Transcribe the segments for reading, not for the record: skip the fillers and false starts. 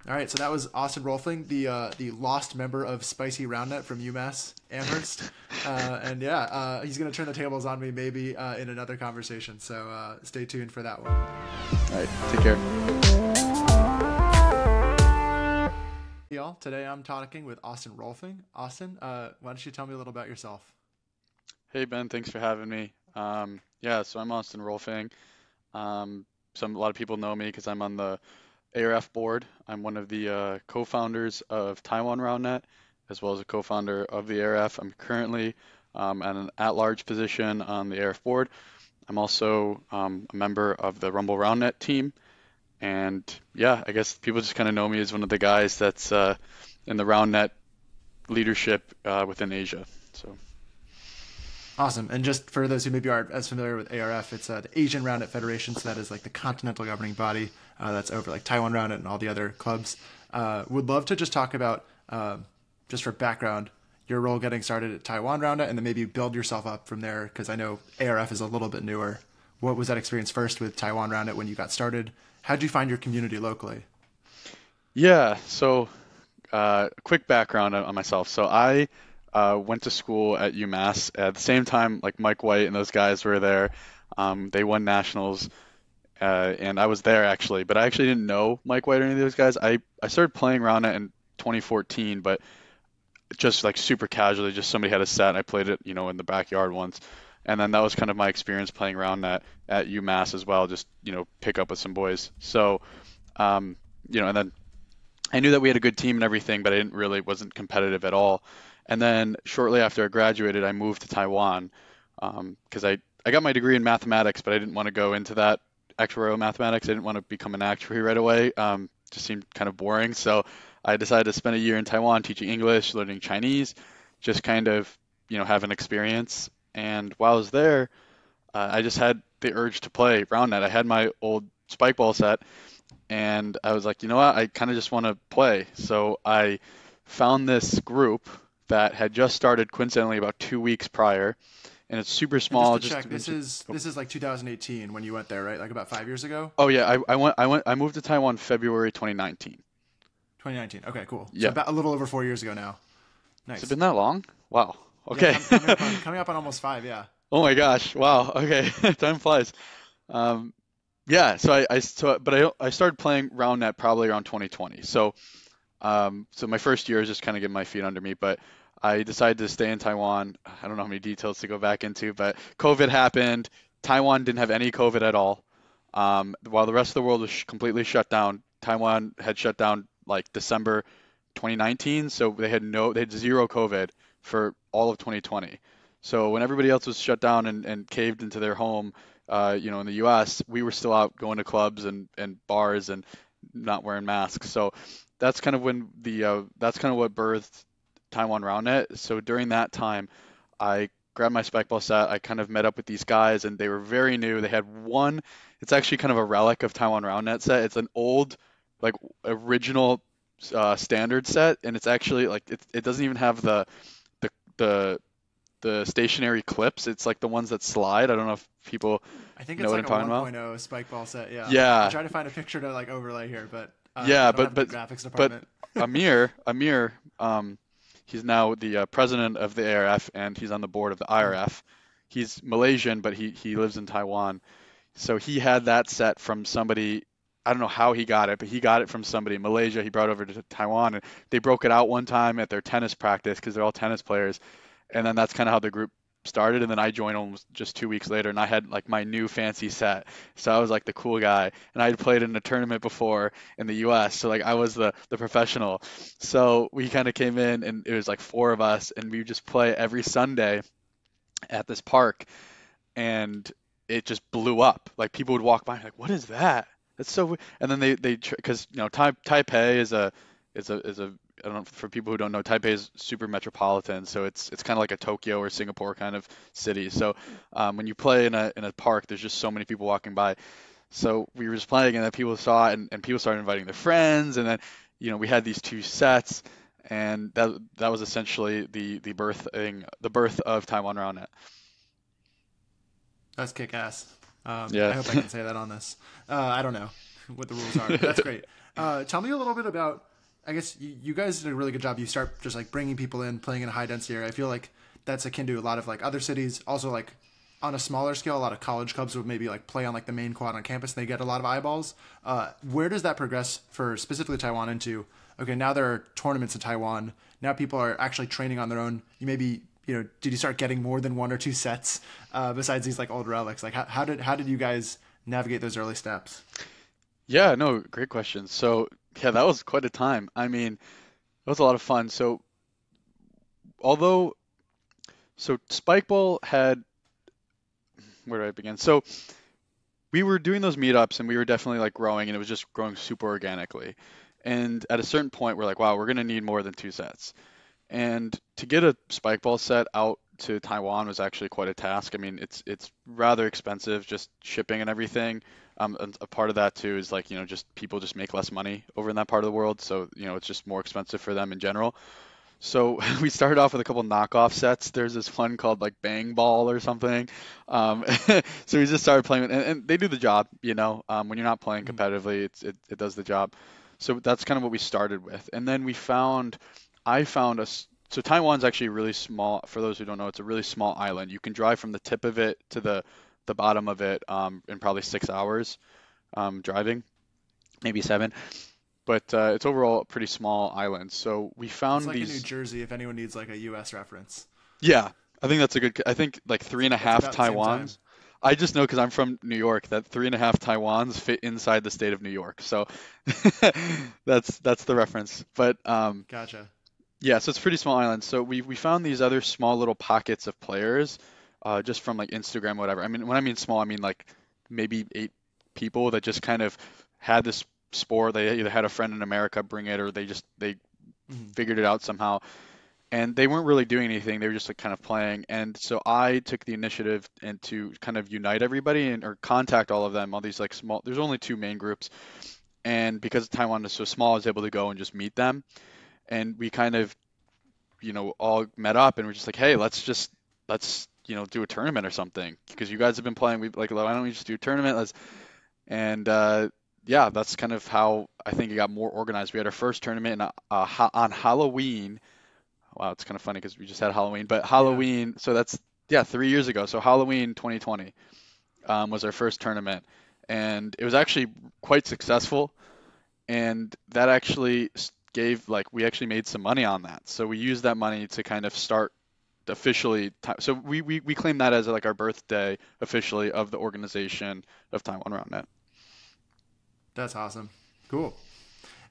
All right, so that was Austin Rohlfing, the lost member of Spicy Roundnet from UMass Amherst, and yeah, he's gonna turn the tables on me maybe in another conversation. So stay tuned for that one. All right, take care. Hey y'all, today I'm talking with Austin Rohlfing. Austin, why don't you tell me a little about yourself? Hey Ben, thanks for having me. Yeah, so I'm Austin Rohlfing. A lot of people know me because I'm on the ARF board. I'm one of the co-founders of Taiwan Roundnet, as well as a co-founder of the ARF. I'm currently at an at-large position on the ARF board. I'm also a member of the Rumble Roundnet team. And yeah, I guess people just kind of know me as one of the guys that's in the Roundnet leadership within Asia. So. Awesome. And just for those who maybe aren't as familiar with ARF, it's the Asian Roundnet Federation. So that is like the continental governing body that's over like Taiwan Roundnet and all the other clubs. Would love to just talk about, just for background, your role getting started at Taiwan Roundnet and then maybe build yourself up from there, because I know ARF is a little bit newer. What was that experience first with Taiwan Roundnet when you got started? How'd you find your community locally? Yeah, so quick background on myself. So I went to school at UMass at the same time like Mike White and those guys were there. They won nationals, and I was there actually, but I actually didn't know Mike White or any of those guys. I started playing Roundnet in 2014, but just like super casually, just somebody had a set and I played it, in the backyard once. And then that was kind of my experience playing Roundnet at UMass as well, just, pick up with some boys. So, and then I knew that we had a good team and everything, but wasn't competitive at all. And then shortly after I graduated, I moved to Taiwan because I got my degree in mathematics, but I didn't want to go into that actuarial mathematics. I didn't want to become an actuary right away. Just seemed kind of boring. So I decided to spend a year in Taiwan teaching English, learning Chinese, just kind of, have an experience. And while I was there, I just had the urge to play Roundnet. I had my old spike ball set, and I was like, you know what? I kind of just want to play. So I found this group that had just started coincidentally about 2 weeks prior, and it's super small. And just to check, this is like 2018 when you went there, right? Like about 5 years ago. Oh yeah, I moved to Taiwan February 2019. 2019. Okay, cool. Yeah. So about a little over 4 years ago now. Nice. Has it been that long? Wow. Okay. Yeah, coming up on almost 5. Yeah. Oh my gosh. Wow. Okay. Time flies. Yeah. So I started playing Roundnet probably around 2020. So my first year is just kind of getting my feet under me, but I decided to stay in Taiwan. I don't know how many details to go back into, but COVID happened. Taiwan didn't have any COVID at all. While the rest of the world was completely shut down, Taiwan had shut down like December 2019. So they had zero COVID for all of 2020. So when everybody else was shut down and caved into their home, in the US, we were still out going to clubs and bars and not wearing masks. So that's kind of when that's kind of what birthed Taiwan Roundnet. So during that time, I grabbed my spike ball set. I kind of met up with these guys, and they were very new. They had one. It's actually kind of a relic of Taiwan Roundnet set. It's an old, like original standard set, and it's actually like it doesn't even have the stationary clips. It's like the ones that slide. I don't know if people I think know it's what like I'm a talking about. 1.0 spike ball set. Yeah. Yeah. I'm trying to find a picture to like overlay here, but Yeah, I don't but have the graphics department. Amir, he's now the president of the ARF, and he's on the board of the IRF. He's Malaysian, but he lives in Taiwan. So he had that set from somebody. I don't know how he got it, but he got it from somebody in Malaysia. He brought it over to Taiwan, and they broke it out one time at their tennis practice because they're all tennis players. And then that's kind of how the group started. And then I joined almost just 2 weeks later, and I had like my new fancy set. So I was like the cool guy, and I had played in a tournament before in the US. So like I was the professional. So we kind of came in, and it was like four of us, and we would just play every Sunday at this park, and it just blew up. Like people would walk by, like, what is that? That's so weird. And then because Taipei is a I don't know, for people who don't know, Taipei is super metropolitan, so it's kind of like a Tokyo or Singapore kind of city. So when you play in a park, there's just so many people walking by. So we were just playing, and then people saw it, and people started inviting their friends, and then we had these two sets, and that was essentially the birth of Taiwan Roundnet. That's kick ass. Yeah. I hope I can say that on this. I don't know what the rules are, but that's great. Tell me a little bit about. I guess you guys did a really good job. You start just like bringing people in, playing in a high density area. I feel like that's akin to a lot of like other cities. Also, like on a smaller scale, a lot of college clubs would maybe like play on like the main quad on campus. And they get a lot of eyeballs. Where does that progress for specifically Taiwan into? Okay, now there are tournaments in Taiwan. Now people are actually training on their own. You maybe did you start getting more than one or two sets besides these like old relics? Like how did you guys navigate those early steps? Yeah, no, great question. So, yeah, that was quite a time. I mean, it was a lot of fun. So, although, so Spikeball had, where do I begin? So, we were doing those meetups and we were definitely like growing and it was just growing super organically. And at a certain point, we're like, wow, we're going to need more than two sets. And to get a Spikeball set out to Taiwan was actually quite a task. I mean, it's rather expensive, just shipping and everything. And a part of that too is like, just people just make less money over in that part of the world, so it's just more expensive for them in general. So we started off with a couple knockoff sets. There's this one called like Bang Ball or something. So we just started playing, and they do the job. When you're not playing competitively, it does the job. So that's kind of what we started with, and then I found us. So Taiwan's actually really small. For those who don't know, it's a really small island. You can drive from the tip of it to the bottom of it in probably 6 hours driving, maybe seven. But it's overall a pretty small island. So we It's found like a New these. Jersey if anyone needs like a U.S. reference. Yeah, I think that's a good. I think like three and a It's half about the same time. Taiwans. I just know because I'm from New York that three and a half Taiwans fit inside the state of New York. So that's the reference. But Gotcha. yeah, so it's a pretty small island. So we found these other small little pockets of players, just from like Instagram, whatever. I mean, when I mean small, I mean like maybe 8 people that just kind of had this sport. They either had a friend in America bring it, or they Mhm. figured it out somehow. And they weren't really doing anything. They were just like kind of playing. And so I took the initiative and to kind of unite everybody and or contact all of them. All these like small. There's only two main groups, and because Taiwan is so small, I was able to go and just meet them. And we kind of all met up and we're just like, hey, let's do a tournament or something because you guys have been playing. We like, why don't we just do a tournament? Let's and yeah, that's kind of how I think it got more organized. We had our first tournament on Halloween. Wow, it's kind of funny because we just had Halloween, but Yeah. Halloween. So that's yeah, 3 years ago. So Halloween 2020 was our first tournament, and it was actually quite successful. And that actually gave like we actually made some money on that. So we used that money to kind of start officially. So we claim that as like our birthday officially of the organization of Taiwan Roundnet. That's awesome. Cool.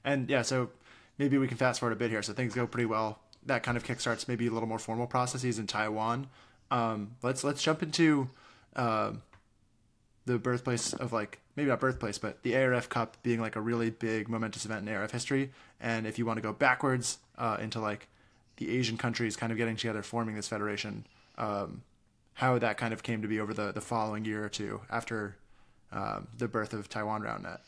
And yeah, so maybe we can fast forward a bit here. So things go pretty well. That kind of kickstarts maybe a little more formal processes in Taiwan. Let's jump into uh, the birthplace of like maybe not birthplace, but the ARF Cup being like a really big momentous event in ARF history. And if you want to go backwards into like the Asian countries kind of getting together, forming this federation, how that kind of came to be over the following year or two after the birth of Taiwan Roundnet.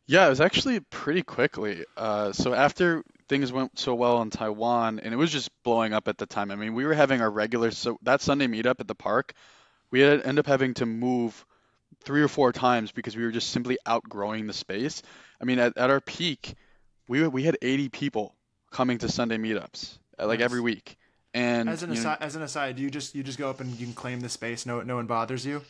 Yeah, it was actually pretty quickly. So after things went so well in Taiwan, and it was just blowing up at the time. I mean, we were having our regular, so that Sunday meetup at the park, we had end up having to move 3 or 4 times because we were just simply outgrowing the space. I mean, at our peak, we had 80 people coming to Sunday meetups like every Nice. week, and As an aside, you just go up and you can claim the space. No one bothers you.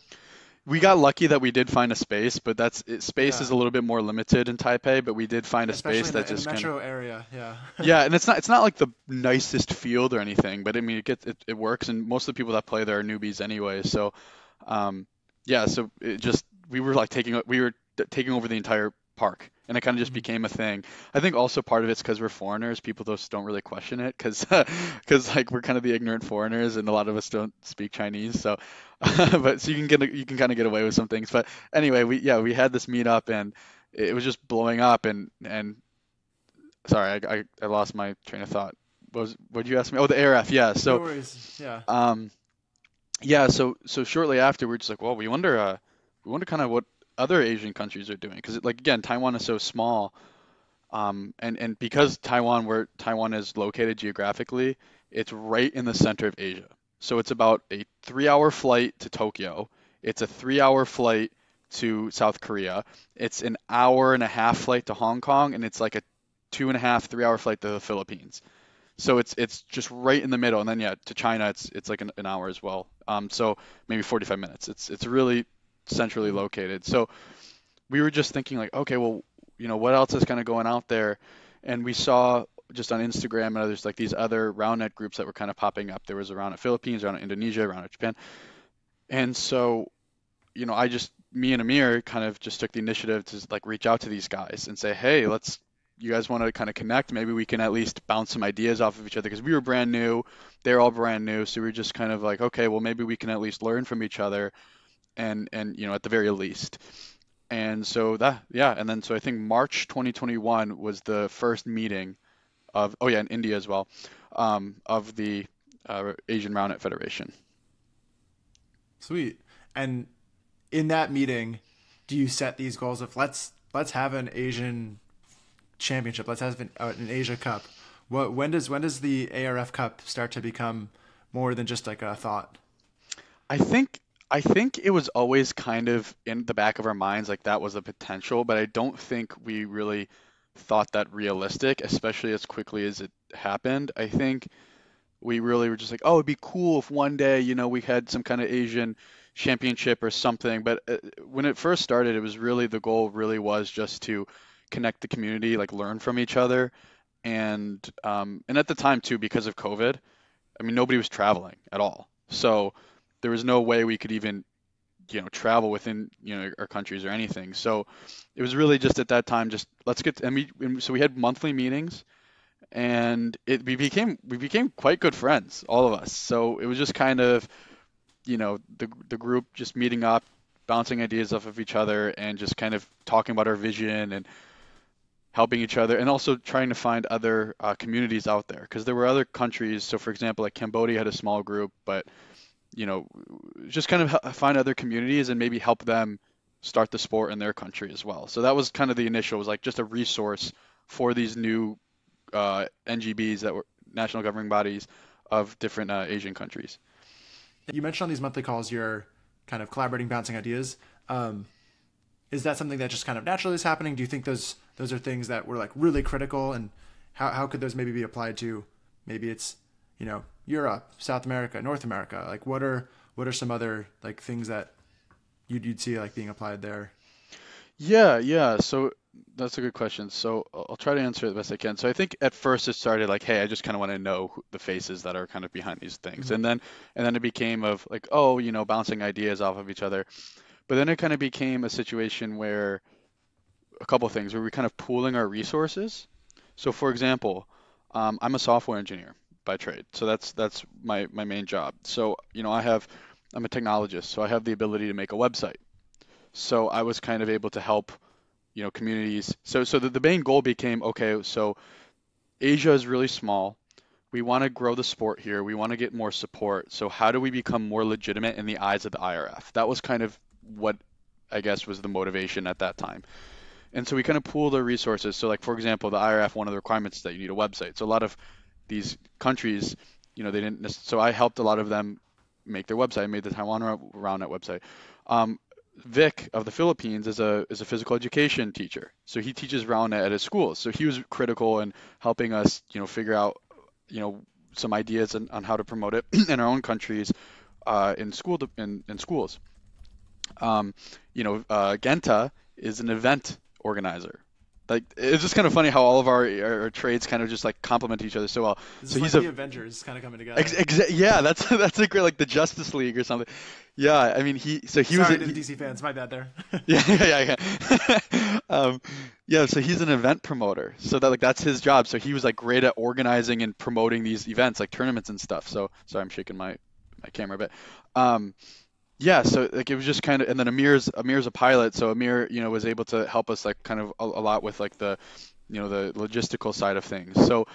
we got lucky that we did find a space, but space is Yeah, a little bit more limited in Taipei, but we did find a especially space in that the just kind of. metro area. Yeah. Yeah, and it's not like the nicest field or anything, but I mean it works, and most of the people that play there are newbies anyway. So, um, yeah, so it just we were taking over the entire park, and it kind of just Mhm. became a thing. I think also part of it's because we're foreigners, people just don't really question it, because like we're kind of the ignorant foreigners, and a lot of us don't speak Chinese, so but so you can kind of get away with some things. But anyway, we had this meetup, and it was just blowing up, and sorry, I lost my train of thought. What did you ask me? Oh, the ARF. Yeah. No So worries. Yeah. um yeah. So shortly after, we're just like, well, we wonder kind of what other Asian countries are doing because like again, Taiwan is so small. And because where Taiwan is located geographically, it's right in the center of Asia. So it's about a 3-hour flight to Tokyo. It's a 3-hour flight to South Korea. It's an hour and a half flight to Hong Kong, and it's like a 2.5, 3 hour flight to the Philippines. So it's just right in the middle, and then yeah, to China it's like an hour as well. So maybe 45 minutes. It's really centrally located. So we were just thinking like, okay, well, what else is kind of going out there? And we saw just on Instagram and others like these other Roundnet groups that were kind of popping up. There was a Roundnet Philippines, Roundnet Indonesia, Roundnet Japan, and so me and Amir kind of just took the initiative to like reach out to these guys and say, hey, you guys want to kind of connect? Maybe we can at least bounce some ideas off of each other because we were brand new, they're all brand new, so we were just kind of like, okay, well maybe we can at least learn from each other, and at the very least. And so and then so I think March 2021 was the first meeting of, oh yeah, in India as well, of the Asian Roundnet Federation. Sweet. And in that meeting, do you set these goals of let's have an Asian championship, let's have an Asia Cup? When does the ARF Cup start to become more than just like a thought? I think it was always kind of in the back of our minds, like that was a potential, but I don't think we really thought that realistic, especially as quickly as it happened. I think we really were just like, oh, it'd be cool if one day, we had some kind of Asian championship or something. But when it first started, it was really, the goal really was just to connect the community, like learn from each other. And at the time too, because of COVID, I mean, nobody was traveling at all. So there was no way we could even, travel within, our countries or anything. So it was really just at that time, just let's get, so we had monthly meetings, and we became quite good friends, all of us. So it was just kind of, the group just meeting up, bouncing ideas off of each other, and just kind of talking about our vision and helping each other, and also trying to find other communities out there, because there were other countries. So for example, like Cambodia had a small group, but just kind of find other communities and maybe help them start the sport in their country as well. So that was kind of the initial, was like just a resource for these new NGBs that were national governing bodies of different Asian countries. You mentioned on these monthly calls you're kind of collaborating, bouncing ideas. Is that something that just kind of naturally is happening? Do you think those are things that were like really critical, and how could those maybe be applied to, maybe it's, Europe, South America, North America? Like what are some other like things that you'd see like being applied there? Yeah. So that's a good question. So I'll try to answer it the best I can. So I think at first it started like, hey, I just kind of want to know the faces that are kind of behind these things. Mm-hmm. And then it became of like, oh, bouncing ideas off of each other. But then it kind of became a situation where a couple of things where we're kind of pooling our resources. So for example, I'm a software engineer by trade. So that's my main job. So, I'm a technologist, so I have the ability to make a website. So I was kind of able to help, communities. So the main goal became, okay, so Asia is really small. We want to grow the sport here. We want to get more support. So how do we become more legitimate in the eyes of the IRF? That was kind of what I guess was the motivation at that time. And so we kind of pooled our resources. So like, for example, the IRF, one of the requirements is that you need a website. So a lot of these countries, they didn't, so I helped a lot of them make their website. I made the Taiwan Roundnet website. Vic of the Philippines is a physical education teacher. So he teaches Roundnet at his school. So he was critical in helping us, figure out, some ideas on how to promote it in our own countries, in schools. Genta is an event organizer. Like, it's just kind of funny how all of our trades kind of just like complement each other so well. This so is he's like the Avengers kind of coming together. Yeah, that's a great, like the Justice League or something. Yeah, I mean he was Sorry to the DC fans, my bad there. Yeah. So he's an event promoter. So that's his job. So he was like great at organizing and promoting these events, like tournaments and stuff. So sorry, I'm shaking my camera a bit. Yeah, so like it was just kind of, and then Amir's a pilot, so Amir, was able to help us like kind of a lot with like the, the logistical side of things. So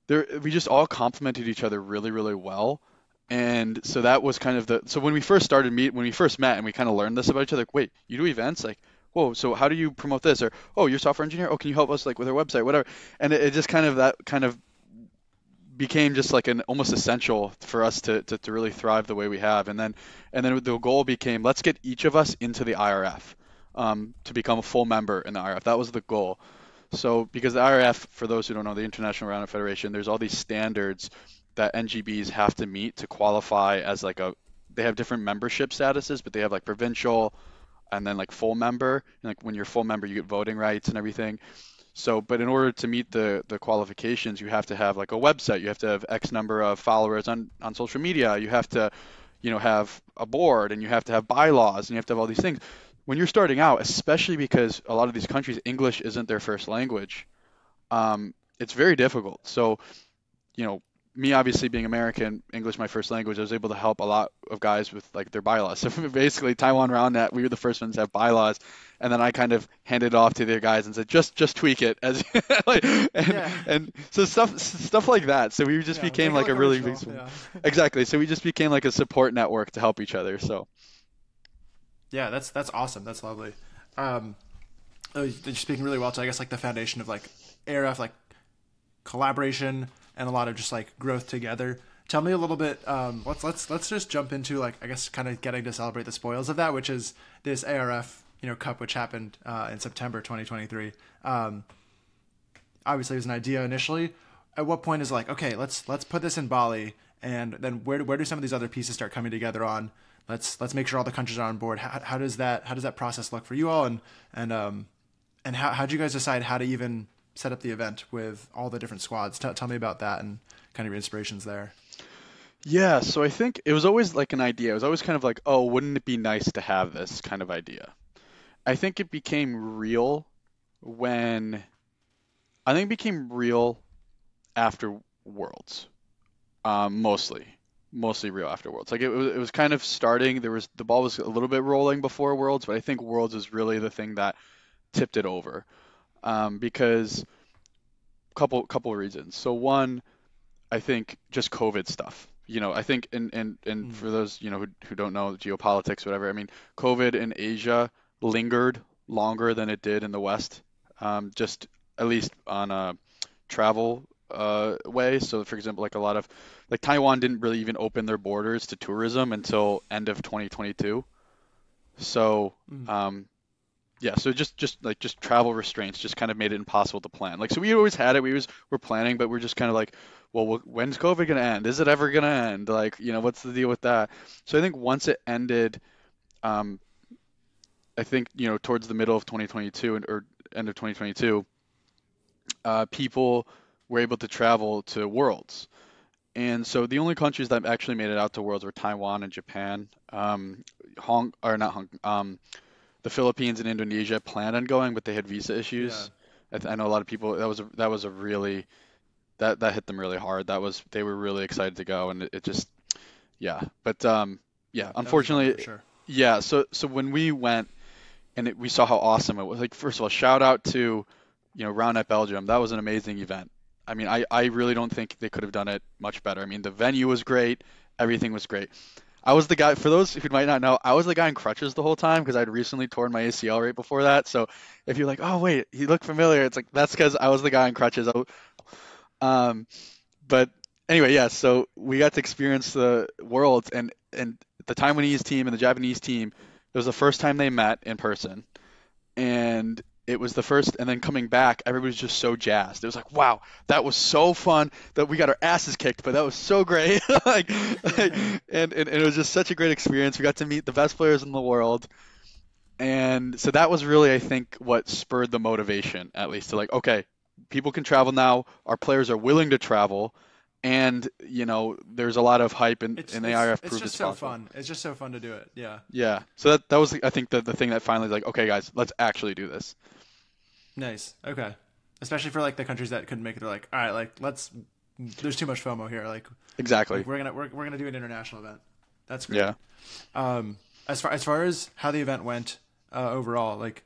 we just all complemented each other really, really well. And so that was kind of so when we first met and we kind of learned this about each other, like, wait, you do events? Like, whoa, so how do you promote this? Or, oh, you're a software engineer? Oh, can you help us like with our website, whatever. And it just kind of became just like an almost essential for us to really thrive the way we have. And then the goal became, let's get each of us into the IRF. to become a full member in the IRF. That was the goal. So because the IRF, for those who don't know, the International Roundnet Federation, there's all these standards that NGBs have to meet to qualify as like they have different membership statuses, but they have like provincial and then like full member. And like when you're full member, you get voting rights and everything. So, but in order to meet the qualifications, you have to have like a website, you have to have X number of followers on social media, you have to, have a board, and you have to have bylaws, and you have to have all these things. When you're starting out, especially because a lot of these countries, English isn't their first language, it's very difficult. So, me obviously being American, English my first language, I was able to help a lot of guys with like their bylaws. So basically, Taiwan Roundnet, we were the first ones to have bylaws, and then I kind of handed it off to their guys and said, just tweak it as like, and so stuff like that. So we just became like a really big exactly. So we just became like a support network to help each other. So yeah, that's awesome. That's lovely. You're speaking really well to, I guess, like the foundation of like ARF, like collaboration and a lot of just like growth together. Tell me a little bit. Let's just jump into like, I guess, kind of getting to celebrate the spoils of that, which is this ARF Cup, which happened in September 2023. Obviously, it was an idea initially. At what point is like, okay, let's put this in Bali, and then where do some of these other pieces start coming together on? Let's make sure all the countries are on board. How does that process look for you all, and how'd you guys decide how to even set up the event with all the different squads? Tell me about that and kind of your inspirations there. yeah, so I think it was always like an idea. It was always kind of like, oh, wouldn't it be nice to have this kind of idea? I think it became real when I think it became real after Worlds, mostly real after Worlds. Like it was kind of starting. The ball was a little bit rolling before Worlds, but I think Worlds is really the thing that tipped it over, because couple of reasons. So one, I think just COVID stuff. I think and for those who don't know geopolitics, whatever. I mean, COVID in Asia lingered longer than it did in the West, just at least on a travel way. So, for example, like a lot of like Taiwan didn't really even open their borders to tourism until end of 2022. So, yeah, so just travel restraints just kind of made it impossible to plan. Like, so we always had it, were planning, but we're just kind of like, well, when's COVID gonna end? Is it ever gonna end? Like, what's the deal with that? So I think once it ended, I think, towards the middle of 2022 or end of 2022, people were able to travel to Worlds. And so the only countries that actually made it out to Worlds were Taiwan and Japan. The Philippines and Indonesia planned on going, but they had visa issues. I know a lot of people, that was a really, that hit them really hard. They were really excited to go, and it just, yeah. But yeah, unfortunately, for sure. Yeah. So when we went and we saw how awesome it was, like, first of all, shout out to, Roundnet Belgium. That was an amazing event. I mean, I really don't think they could have done it much better. I mean, the venue was great. Everything was great. I was the guy, for those who might not know, I was the guy in crutches the whole time because I'd recently torn my ACL right before that. So if you're like, oh, wait, he looked familiar, it's like, that's because I was the guy in crutches. But anyway, yeah, so we got to experience the Worlds, and the Taiwanese team and the Japanese team, it was the first time they met in person. And it was the first, and then coming back, everybody's just so jazzed. It was like, wow, that was so fun that we got our asses kicked, but that was so great. And it was just such a great experience. We got to meet the best players in the world. And so that was really, I think, what spurred the motivation, at least, to like, okay, people can travel now. Our players are willing to travel. And, there's a lot of hype in the ARF proved it's just so fun. It's just so fun to do it. Yeah. Yeah. So that was, I think, the thing that finally like, okay, guys, let's actually do this. Nice. Okay. Especially for like the countries that couldn't make it. They're like, all right, like there's too much FOMO here. Like, exactly. Like, we're gonna do an international event. That's great. Yeah. As far as how the event went overall, like,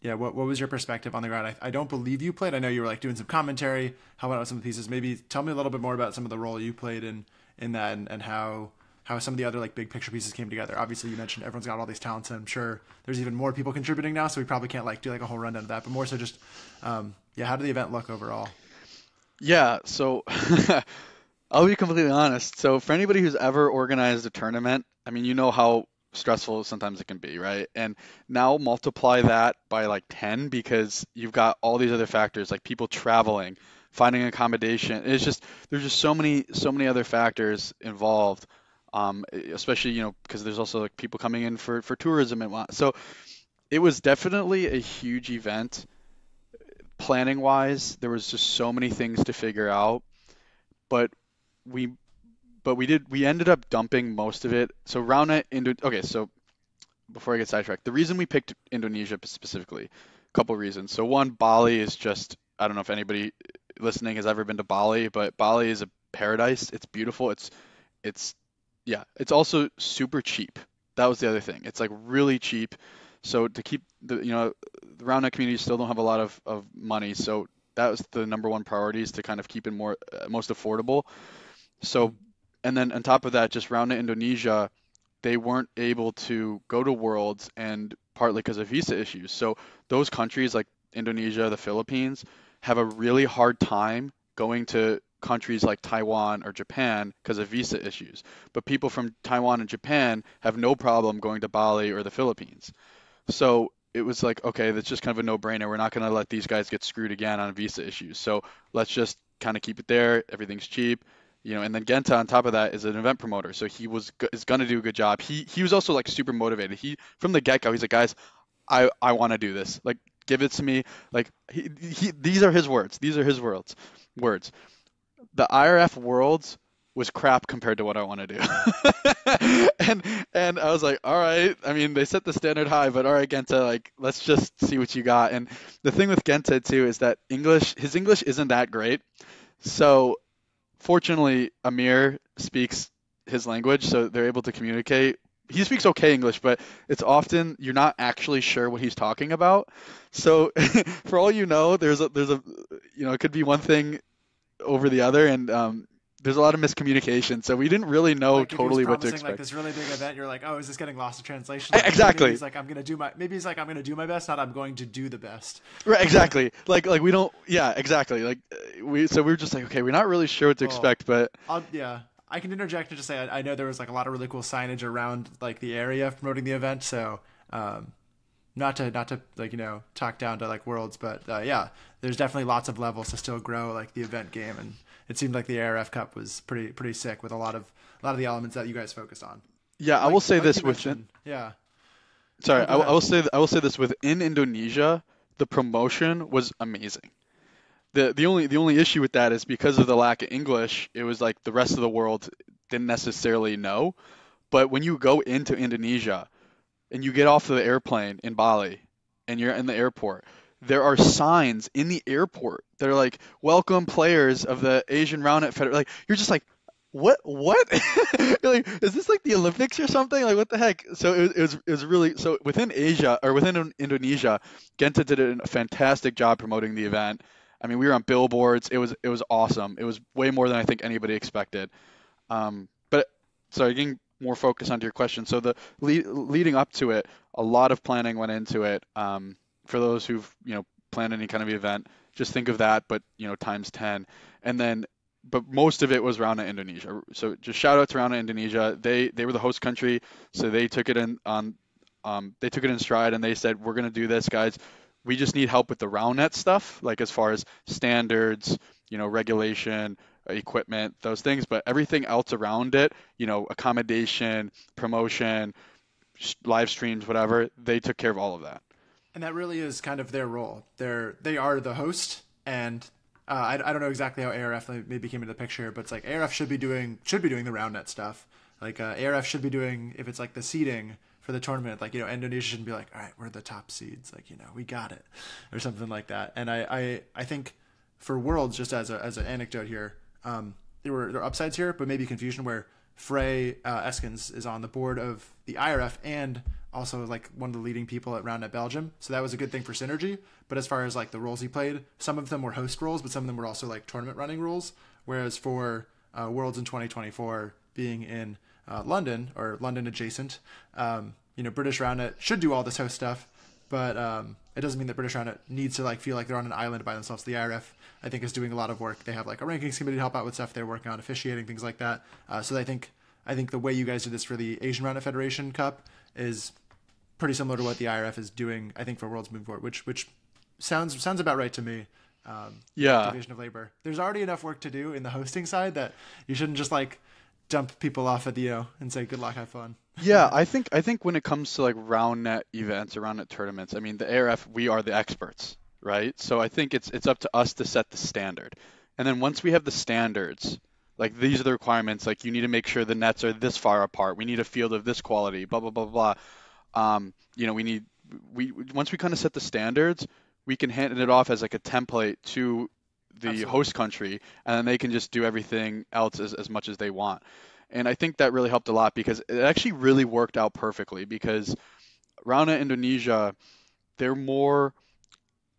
yeah, what was your perspective on the ground? I don't believe you played. I know you were like doing some commentary, helping out with some of the pieces. Maybe tell me a little bit more about some of the role you played in that, and how some of the other like big picture pieces came together. Obviously, you mentioned everyone's got all these talents, and I'm sure there's even more people contributing now. So we probably can't like do like a whole rundown of that, but more so just, how did the event look overall? Yeah. So I'll be completely honest. So for anybody who's ever organized a tournament, I mean, how stressful sometimes it can be, right? And now multiply that by like 10 because you've got all these other factors like people traveling, finding accommodation. It's just there's just so many other factors involved. Especially, because there's also like people coming in for tourism and whatnot. So it was definitely a huge event planning wise. There was just so many things to figure out, but we we ended up dumping most of it. So Roundnet Indo okay, so before I get sidetracked, the reason we picked Indonesia specifically, a couple reasons. So one, Bali is just, I don't know if anybody listening has ever been to Bali, but Bali is a paradise. It's beautiful. It's yeah, it's also super cheap. That was the other thing. It's like really cheap. So to keep the Roundnet community still don't have a lot of money. So that was the number one priority is to kind of keep it more most affordable. So, and then on top of that, just Roundnet Indonesia, they weren't able to go to Worlds and partly because of visa issues. So those countries like Indonesia, the Philippines, have a really hard time going to countries like Taiwan or Japan because of visa issues. But people from Taiwan and Japan have no problem going to Bali or the Philippines. So it was like, okay, that's just kind of a no-brainer. We're not going to let these guys get screwed again on visa issues. So let's just kind of keep it there. Everything's cheap. And then Genta on top of that is an event promoter, so is gonna do a good job. He was also like super motivated. He from the get go, he's like, guys, I want to do this. Like, give it to me. Like these are his words. These are his words. The IRF Worlds was crap compared to what I want to do. and I was like, all right. I mean, they set the standard high, but all right, Genta, like let's just see what you got. And the thing with Genta too is that his English isn't that great. So fortunately, Amir speaks his language, so they're able to communicate. He speaks okay English, but it's often you're not actually sure what he's talking about. So, for all you know, it could be one thing over the other, and there's a lot of miscommunication. So we didn't really know like totally what to like expect. this really big event, you're like, oh, is this getting lost in translation? Exactly. Maybe he's like, I'm gonna do my best, not I'm going to do the best. Right. Exactly. like we don't. Yeah. Exactly. Like we were just like, okay, we're not really sure what to expect, but I can interject and just say I know there was like a lot of really cool signage around like the area promoting the event. So not to like talk down to like Worlds, but there's definitely lots of levels to still grow like the event game, and it seemed like the ARF Cup was pretty sick with a lot of the elements that you guys focused on. Yeah, I will say this within. Yeah. Sorry, I will say this within Indonesia, the promotion was amazing. The only issue with that is because of the lack of English, it was like the rest of the world didn't necessarily know. But when you go into Indonesia and you get off the airplane in Bali and you're in the airport, there are signs in the airport that are like, welcome players of the Asian Roundnet Federation. Like, you're just like, what? You're like, is this like the Olympics or something? Like, what the heck? So it was really, so within Asia or within Indonesia, Genta did a fantastic job promoting the event. I mean, we were on billboards. It was awesome. It was way more than I think anybody expected. But sorry, getting more focused onto your question. So the leading up to it, a lot of planning went into it. For those who've planned any kind of event, just think of that, but times 10. And then, but most of it was Roundnet Indonesia. So just shout out to Roundnet Indonesia. They were the host country, so they took it in stride, and they said, we're gonna do this, guys. We just need help with the Roundnet stuff, like as far as standards, regulation, equipment, those things. But everything else around it, accommodation, promotion, live streams, whatever, they took care of all of that. And that really is kind of their role. They are the host, and I don't know exactly how ARF maybe came into the picture, but it's like ARF should be doing the Roundnet stuff. Like ARF should be doing, if it's like the seeding for the tournament, like Indonesia shouldn't be like, all right, we're the top seeds, like we got it, or something like that. And I think for Worlds, just as an anecdote here, there are upsides here, but maybe confusion where Frey Eskens is on the board of the IRF and also like one of the leading people at Roundnet Belgium, so that was a good thing for synergy. But as far as like the roles he played, some of them were host roles, but some of them were also like tournament running roles. Whereas for Worlds in 2024 being in London or London adjacent, British Roundnet should do all this host stuff, but it doesn't mean that British Roundnet needs to like feel like they're on an island by themselves. The IRF, I think, is doing a lot of work. They have like a rankings committee to help out with stuff they're working on, officiating, things like that. So I think the way you guys did this for the Asian Roundnet Federation Cup is pretty similar to what the IRF is doing, I think, for Worlds moving forward, which sounds about right to me. Division of labor. There's already enough work to do in the hosting side that you shouldn't just like dump people off at the and say good luck, have fun. Yeah, I think when it comes to like Roundnet events or Roundnet tournaments, I mean the ARF, we are the experts, right? So I think it's up to us to set the standard. And then once we have the standards, like these are the requirements, like you need to make sure the nets are this far apart. We need a field of this quality, blah blah blah blah. We once we kind of set the standards, we can hand it off as like a template to the Absolutely. host country, and then they can just do everything else as much as they want. And I think that really helped a lot because it actually really worked out perfectly because Roundnet Indonesia, they're more,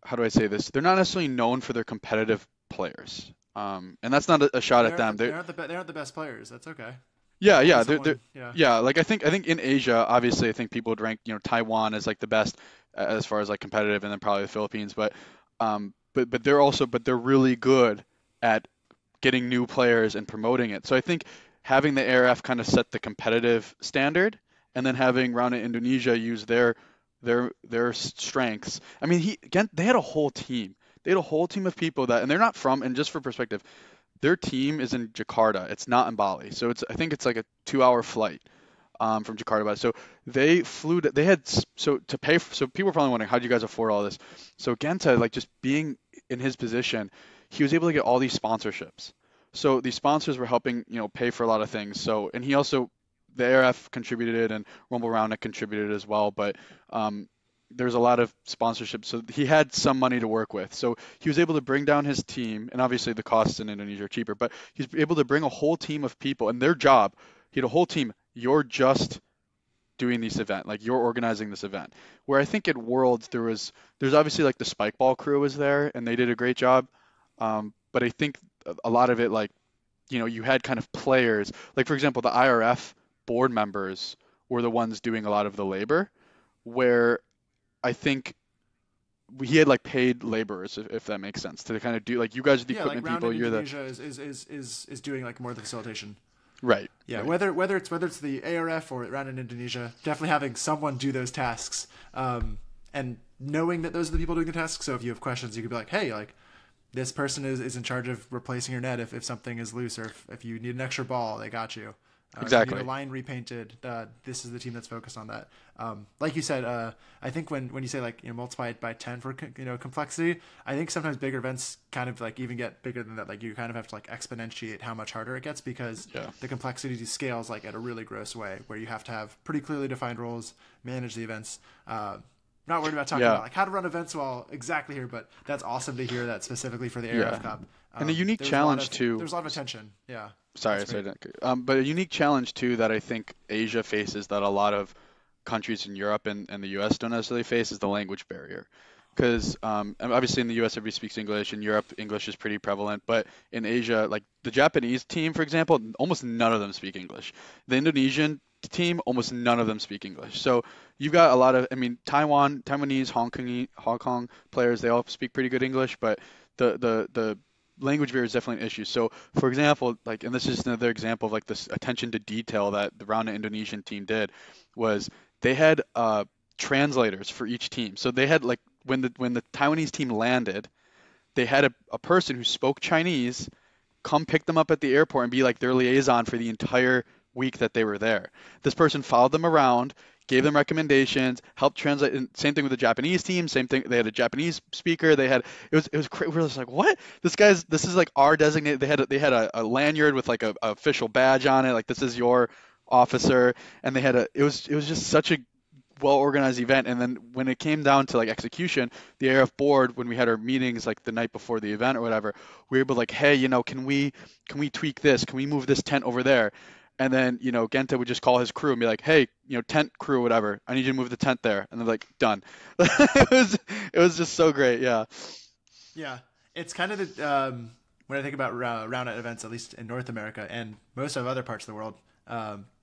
how do I say this? They're not necessarily known for their competitive players. And that's not a shot at them. They aren't the best players. That's okay. Yeah, Yeah. yeah. Like I think in Asia, obviously, I think people would rank Taiwan as like the best as far as like competitive, and then probably the Philippines. But they're really good at getting new players and promoting it. So I think having the ARF kind of set the competitive standard, and then having Roundnet Indonesia use their strengths. I mean, they had a whole team. They had a whole team of people and they're not from. And just for perspective, their team is in Jakarta. It's not in Bali. So I think it's like a 2-hour flight from Jakarta. So they flew. So people are probably wondering, how do you guys afford all this? So Genta, like just being in his position, he was able to get all these sponsorships. So these sponsors were helping, pay for a lot of things. So, and he also, the ARF contributed and Rumble Roundnet contributed as well. But there's a lot of sponsorship, so he had some money to work with. So he was able to bring down his team, and obviously the costs in Indonesia are cheaper, but he's able to bring a whole team of people, and their job, he had a whole team. You're just doing this event, like you're organizing this event. Where I think at Worlds there's obviously like the spike ball crew was there, and they did a great job. But I think a lot of it, like, you had kind of players, like for example, the IRF board members were the ones doing a lot of the labor, where I think he had like paid laborers, if that makes sense, to kind of do like you guys are the equipment like people. You're Indonesia is doing like more of the facilitation. Right. Yeah. Right. Whether it's the ARF or Roundnet Indonesia, definitely having someone do those tasks, and knowing that those are the people doing the tasks. So if you have questions, you could be like, hey, like this person is in charge of replacing your net if something is loose, or if you need an extra ball, they got you. Exactly. If you need a line repainted, this is the team that's focused on that. Like you said, I think when you say like multiply it by 10 for complexity, I think sometimes bigger events kind of like even get bigger than that. Like you kind of have to like exponentiate how much harder it gets because the complexity scales like at a really gross way where you have to have pretty clearly defined roles, manage the events. Not worried about talking about like how to run events while exactly here, but that's awesome to hear that specifically for the ARF Cup. And a unique challenge too. There's a lot of attention. Yeah. Sorry. But a unique challenge too that I think Asia faces that a lot of countries in Europe and the US don't necessarily face is the language barrier. Because obviously in the US everybody speaks English. In Europe, English is pretty prevalent. But in Asia, like the Japanese team, for example, almost none of them speak English. The Indonesian team, almost none of them speak English. So you've got a lot of, Taiwanese, Hong Kong players, they all speak pretty good English, but the language barrier is definitely an issue. So, for example, like, and this is another example of like this attention to detail that the Roundnet Indonesian team did, was they had translators for each team. So they had like when the Taiwanese team landed, they had a person who spoke Chinese come pick them up at the airport and be like their liaison for the entire week that they were there. This person followed them around, gave them recommendations, helped translate. And same thing with the Japanese team. Same thing. They had a Japanese speaker. It was crazy. We were just like, what? This is like our designated. They had a lanyard with like a official badge on it. Like, this is your officer. And it was just such a well organized event. And then when it came down to like execution, the ARF board, when we had our meetings like the night before the event or whatever, we were able to like, hey, can we tweak this? Can we move this tent over there? And then, Genta would just call his crew and be like, hey, tent crew, whatever, I need you to move the tent there. And they're like, done. It was just so great. Yeah. Yeah. It's kind of the, when I think about Roundnet events, at least in North America and most of other parts of the world,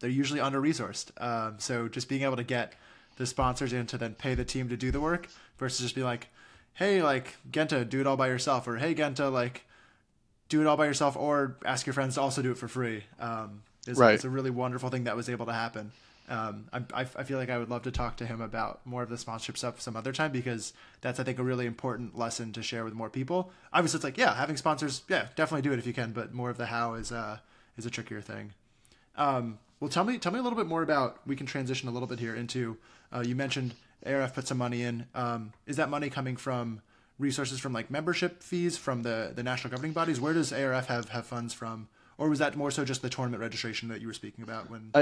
they're usually under-resourced. So just being able to get the sponsors in to then pay the team to do the work versus just be like, hey, like, Genta, do it all by yourself. Or, hey, Genta, like, do it all by yourself or ask your friends to also do it for free. It's a really wonderful thing that was able to happen. I feel like I would love to talk to him about more of the sponsorship stuff some other time, because that's, I think, a really important lesson to share with more people. Obviously, it's like, yeah, having sponsors, yeah, definitely do it if you can, but more of the how is a trickier thing. Well, tell me a little bit more about. We can transition a little bit here into. You mentioned ARF put some money in. Is that money coming from resources from like membership fees from the national governing bodies? Where does ARF have funds from, or was that more so just the tournament registration that you were speaking about when?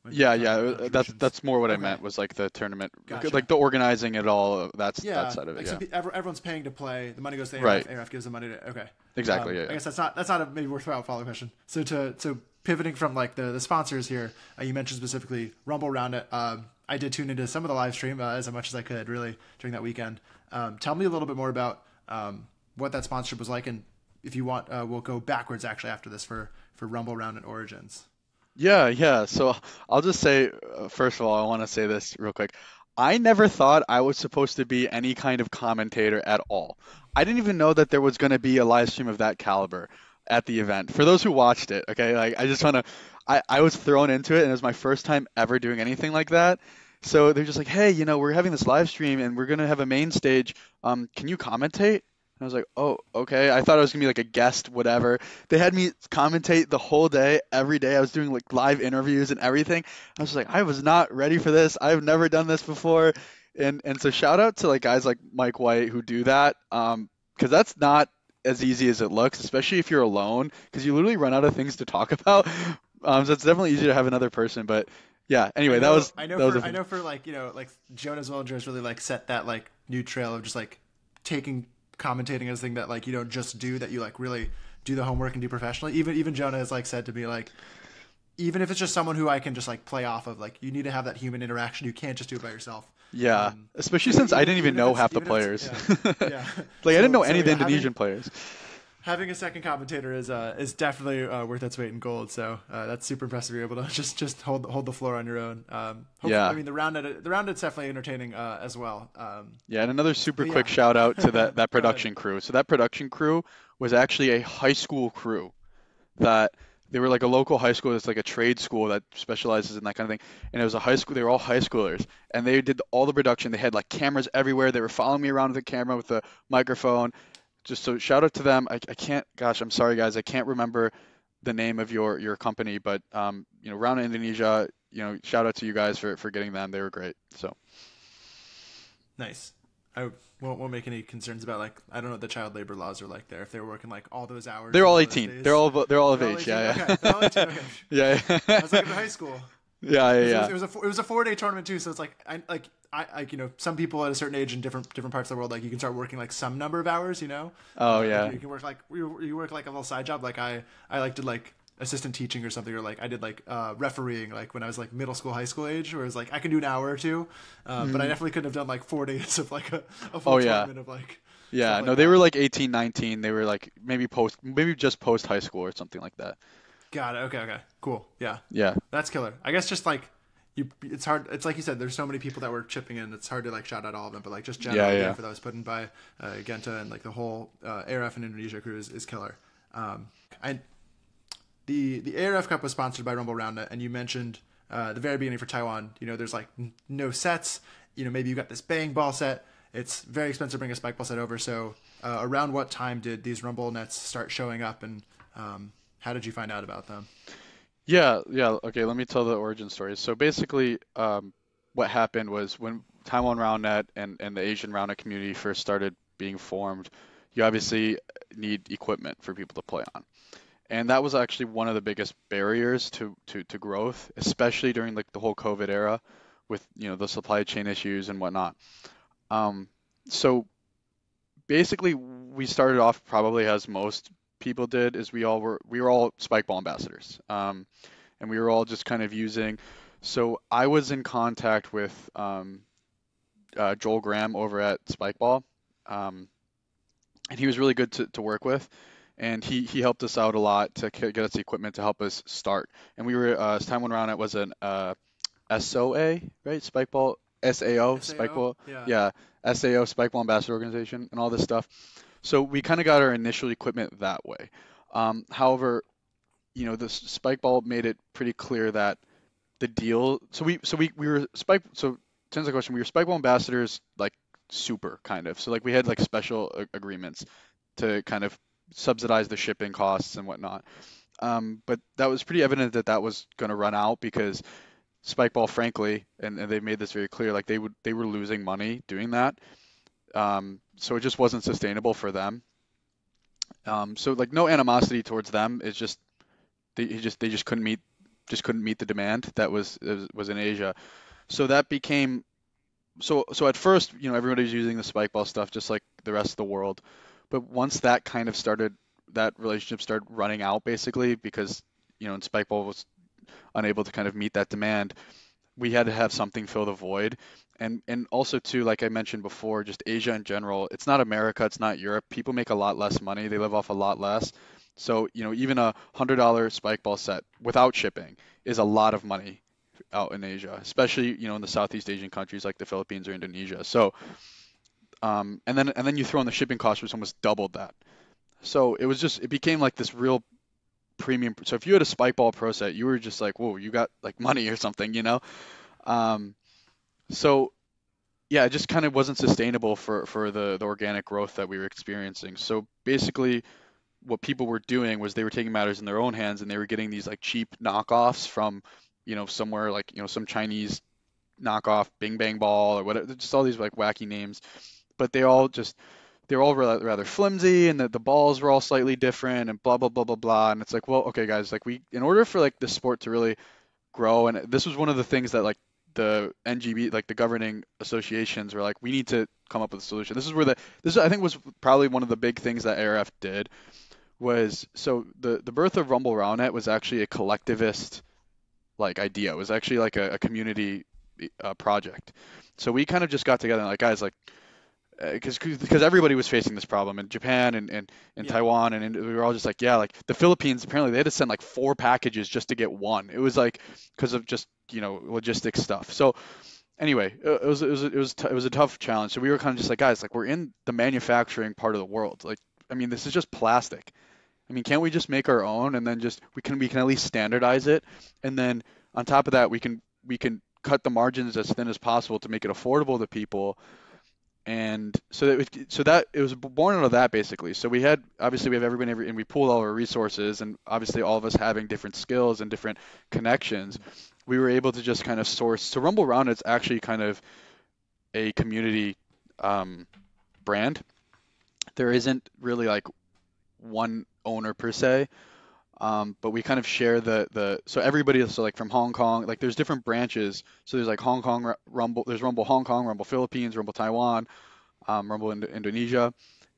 Yeah. That's more what I Okay, meant, was like the tournament, gotcha. like the organizing it all. That's that Yeah, side of it. like Yeah. everyone's paying to play. The money goes to ARF. Right. ARF gives the money to. Okay. Exactly. Yeah. I Yeah. guess that's not a maybe worthwhile follow question. So pivoting from like the sponsors here, you mentioned specifically Rumble Roundnet. I did tune into some of the live stream as much as I could really during that weekend. Tell me a little bit more about what that sponsorship was like, and if you want, we'll go backwards actually after this for Rumble Roundnet origins. Yeah. So I'll just say, first of all, I want to say this real quick. I never thought I was supposed to be any kind of commentator at all. I didn't even know that there was going to be a live stream of that caliber at the event. For those who watched it, okay, like I just want to, I was thrown into it, and it was my first time ever doing anything like that. So they're just like, hey, we're having this live stream and we're going to have a main stage. Can you commentate? And I was like, oh, okay. I thought I was gonna be like a guest, whatever. They had me commentate the whole day, every day. I was doing like live interviews and everything. I was like, I was not ready for this. I've never done this before. And so shout out to like guys like Mike White who do that, because that's not as easy as it looks, especially if you're alone, because you literally run out of things to talk about. So it's definitely easier to have another person. But yeah, anyway, I know for like like Jonas Willinger's really like set that like new trail of just like taking commentating as a thing that like you don't just do, that you like really do the homework and do professionally. Even Jonah has like said to me like, even if it's just someone who I can just like play off of, like you need to have that human interaction. You can't just do it by yourself. Yeah, especially since I didn't even know half the players. Yeah. Like I didn't know any of the yeah, Indonesian players. having a second commentator is definitely worth its weight in gold. So that's super impressive. You're able to just hold the floor on your own. Yeah. I mean the roundnet's definitely entertaining as well. Yeah, and another super quick shout out to that production crew. So that production crew was actually a high school crew that they were like a local high school that's like a trade school that specializes in that kind of thing. And it was a high school, they were all high schoolers. And they did all the production. They had like cameras everywhere. They were following me around with the camera with the microphone. Just so shout out to them. I can't, gosh, I'm sorry guys, I can't remember the name of your company, but Roundnet Indonesia, shout out to you guys for getting them. They were great. So Nice. I won't make any concerns about like, I don't know what the child labor laws are like there, if they were working like all those hours. they're all all 18. days. They're all of They're all age. 18? Yeah. Okay. They're all 18. Okay. Yeah. I was like in high school. Yeah. It was a 4-day tournament too, so it's like I some people at a certain age in different parts of the world, like you can start working like some number of hours, Oh yeah. Like, you can work like you work like a little side job. Like I like did like assistant teaching or something, or like I did like refereeing like when I was like middle school, high school age, where it was like I can do an hour or two, but I definitely couldn't have done like 4 days of like a full tournament of like. Yeah, no, they were like 18, 19. They were like maybe just post high school or something like that. Got it. Okay. Cool. Yeah. Yeah. That's killer. I guess just like it's hard. It's like you said, there's so many people that were chipping in. It's hard to like shout out all of them, but like just generally for that was put in by Genta and like the whole ARF and Indonesia crew is killer. The ARF Cup was sponsored by Rumble Roundnet, and you mentioned the very beginning for Taiwan. There's like no sets. Maybe you got this bang ball set. It's very expensive to bring a spike ball set over. So around what time did these Rumble nets start showing up, and how did you find out about them? Yeah. Okay, let me tell the origin story. So basically, what happened was when Taiwan Roundnet and the Asian Roundnet community first started being formed, you obviously need equipment for people to play on. And that was actually one of the biggest barriers to growth, especially during like the whole COVID era with, the supply chain issues and whatnot. So basically we started off probably as most people did, is we were all spike ball ambassadors. And we were all just kind of using, so I was in contact with Joel Graham over at Spikeball, and he was really good to work with, and he helped us out a lot to get us the equipment to help us start. And we were Taiwan Roundnet was an SOA, right? Spikeball SAO, Spikeball, yeah, SAO, Spikeball Ambassador Organization, and all this stuff. So we kind of got our initial equipment that way. However, the Spikeball made it pretty clear that the deal. So we were Spike. So to answer the question, we were Spikeball ambassadors, like super kind of. So like we had like special agreements to kind of subsidize the shipping costs and whatnot. But that was pretty evident that that was going to run out because Spikeball, frankly, and they made this very clear, like they were losing money doing that. So it just wasn't sustainable for them. So like no animosity towards them. It's just they just couldn't meet the demand that was in Asia. So that became so at first, everybody was using the Spikeball stuff just like the rest of the world. But once that kind of started, that relationship started running out basically because and Spikeball was unable to kind of meet that demand. We had to have something fill the void. And also too, like I mentioned before, just Asia in general, it's not America, it's not Europe. People make a lot less money. They live off a lot less. So, even a $100 spike ball set without shipping is a lot of money out in Asia, especially, in the Southeast Asian countries like the Philippines or Indonesia. So, and then you throw in the shipping cost, which almost doubled that. So it became like this real premium. So if you had a spike ball pro set, you were just like, whoa, you got like money or something. Um, so yeah, it just kind of wasn't sustainable for the organic growth that we were experiencing. So basically, what people were doing was they were taking matters in their own hands and they were getting these like cheap knockoffs from, somewhere like, some Chinese knockoff Bing Bang Ball or whatever, just all these like wacky names, but they're all rather flimsy and the balls were all slightly different and blah blah blah blah blah. And it's like, well, okay, guys, like in order for like the sport to really grow, and this was one of the things that like the NGB, like the governing associations, were like, we need to come up with a solution. This I think was probably one of the big things that ARF did was so the birth of Rumble Roundnet was actually a collectivist like idea. It was actually like a community project. So we kind of just got together and like, guys, like because everybody was facing this problem in Japan and Yeah. Taiwan we were all just like, yeah, like the Philippines apparently they had to send like 4 packages just to get one. It was like because of just logistics stuff. So anyway, it was a tough challenge. So we were kind of just like, guys, like we're in the manufacturing part of the world. Like I mean, this is just plastic. I mean, can't we just make our own and then just we can at least standardize it, and then on top of that we can cut the margins as thin as possible to make it affordable to people. And so that it was born out of that basically. So we had obviously we have everybody and we pooled all our resources, and obviously all of us having different skills and different connections, we were able to just kind of source. So Rumble Roundnet's actually kind of a community brand. There isn't really like one owner per se, but we kind of share so everybody, so like from Hong Kong, like there's different branches. So there's like Hong Kong Rumble, there's Rumble Hong Kong, Rumble Philippines, Rumble Taiwan, Rumble Indonesia,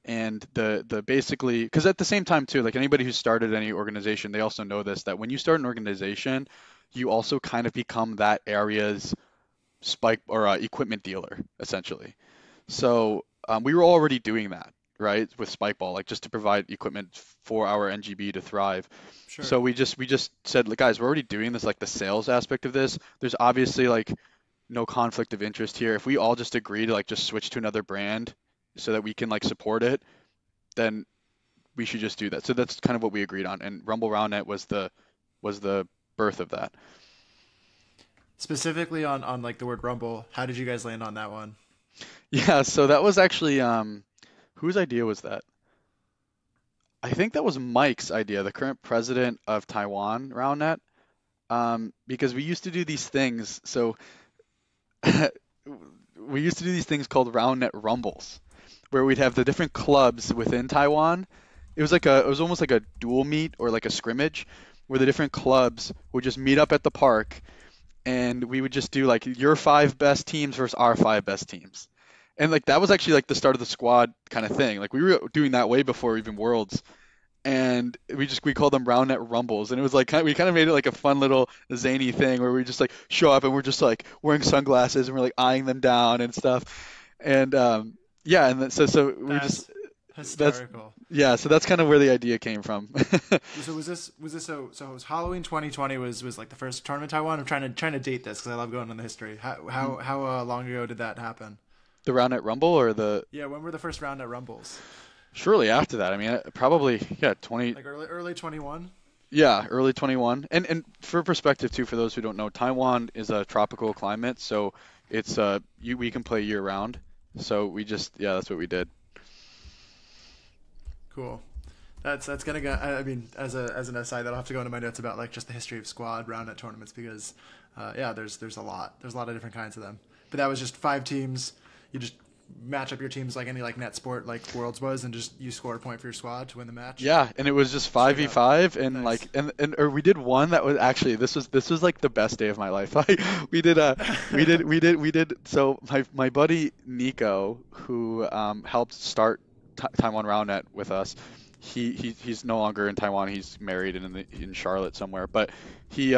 and the basically because at the same time too, like anybody who started any organization, they also know this, that when you start an organization, you also kind of become that area's spike or equipment dealer essentially. So we were already doing that, right, with Spikeball, like just to provide equipment for our NGB to thrive. Sure. So we just said, like, guys, we're already doing this, like the sales aspect of this. There's obviously like no conflict of interest here. If we all just agree to like just switch to another brand so that we can like support it, then we should just do that. So that's kind of what we agreed on. And Rumble Roundnet was the birth of that. Specifically on like the word Rumble, how did you guys land on that one? Yeah, so that was actually whose idea was that? I think that was Mike's idea, the current president of Taiwan Roundnet, because we used to do these things. So we used to do these things called Roundnet Rumbles, where we'd have the different clubs within Taiwan. It was almost like a dual meet or like a scrimmage, where the different clubs would just meet up at the park, and we would just do like your 5 best teams versus our 5 best teams. And like that was actually like the start of the squad kind of thing. Like we were doing that way before even Worlds, and we called them Roundnet Rumbles, and it was like we kind of made it like a fun little zany thing where we just like show up and we're just like wearing sunglasses and we're like eyeing them down and stuff, and yeah, and so we That's just hysterical. yeah, so that's kind of where the idea came from. So was this so it was Halloween 2020 was like the first tournament in Taiwan. I'm trying to date this because I love going on the history. How long ago did that happen? The Roundnet Rumble or the Yeah, when were the first Roundnet Rumbles? shortly after that. I mean, probably yeah, 20. Like early 21. Yeah, early 21. And for perspective too, for those who don't know, Taiwan is a tropical climate, so it's we can play year round. So we just yeah, that's what we did. Cool. That's gonna go. I mean, as an aside, that'll have to go into my notes about like just the history of squad roundnet tournaments because, yeah, there's a lot. There's a lot of different kinds of them. But that was just 5 teams. You just match up your teams like any like net sport like Worlds was, and just you score a point for your squad to win the match. Yeah, and it was just Straight up. 5v5 and Nice. like and or we did one that was actually this was like the best day of my life. Like we did so my buddy Nico who helped start Taiwan Roundnet with us. He's no longer in Taiwan. He's married and in Charlotte somewhere. But he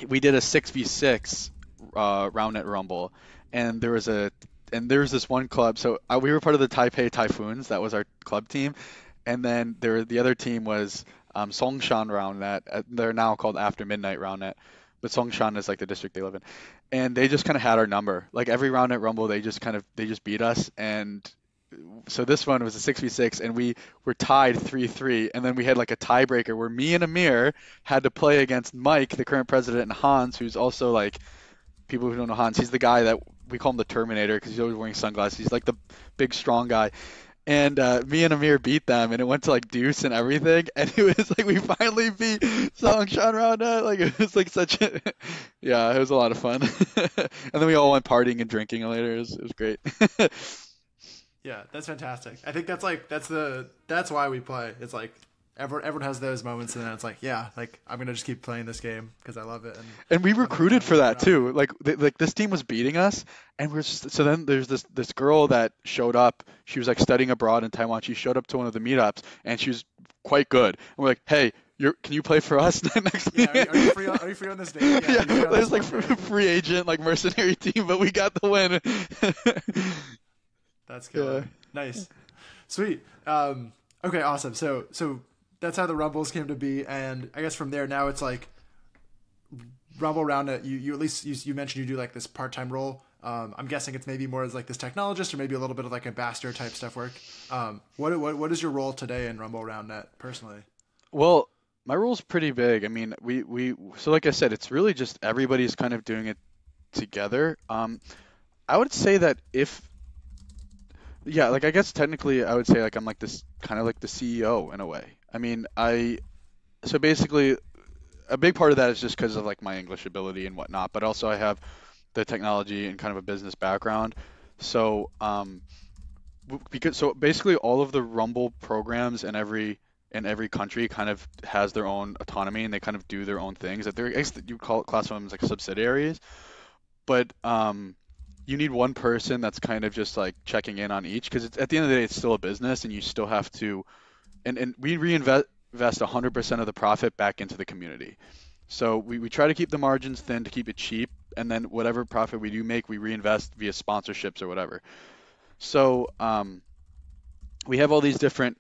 we did a 6v6 Roundnet Rumble, and there was this one club. So we were part of the Taipei Typhoons. That was our club team, and then the other team was Songshan Roundnet. They're now called After Midnight Roundnet, but Songshan is like the district they live in, and they just kind of had our number. Like every Roundnet Rumble, they just beat us, and so this one was a 6v6 and we were tied 3-3 and then we had like a tiebreaker where me and Amir had to play against Mike, the current president, and Hans, who's also like people who don't know Hans, he's the guy that we call him the Terminator because he's always wearing sunglasses. He's like the big strong guy. And me and Amir beat them, and it went to like deuce and everything. And it was like we finally beat Songshan Roundnet. Like it was like such a, yeah, it was a lot of fun. And then we all went partying and drinking later. It was great. Yeah, that's fantastic. I think that's why we play. It's like everyone has those moments, and then it's like, yeah, like I'm gonna just keep playing this game because I love it. And And we when recruited when for we that get on, too. Like this team was beating us, and so then there's this girl that showed up. She was like studying abroad in Taiwan. She showed up to one of the meetups, and she was quite good. And we're like, hey, can you play for us next yeah, year? are you free on this day? Yeah, Yeah, are you free it on this was like one day? free agent, like mercenary team, but we got the win. That's Yeah. killer. Nice, sweet. Okay, awesome. So that's how the Rumbles came to be, and I guess from there now it's like Rumble Roundnet. You at least you mentioned you do like this part time role. I'm guessing it's maybe more as like this technologist or maybe a little bit of like ambassador type stuff work. What is your role today in Rumble Roundnet personally? Well, my role's pretty big. I mean, we so like I said, it's really just everybody's kind of doing it together. I would say that if yeah, like I guess technically I would say like I'm like this kind of like the CEO in a way. I mean, I so basically a big part of that is just because of like my English ability and whatnot, but also I have the technology and kind of a business background. So because so basically all of the Rumble programs in every country kind of has their own autonomy and they kind of do their own things. That they're I guess you call it classify them as like subsidiaries, but you need one person that's kind of just like checking in on each because at the end of the day it's still a business and you still have to and we reinvest 100% of the profit back into the community. So we try to keep the margins thin to keep it cheap, and then whatever profit we do make, we reinvest via sponsorships or whatever. So we have all these different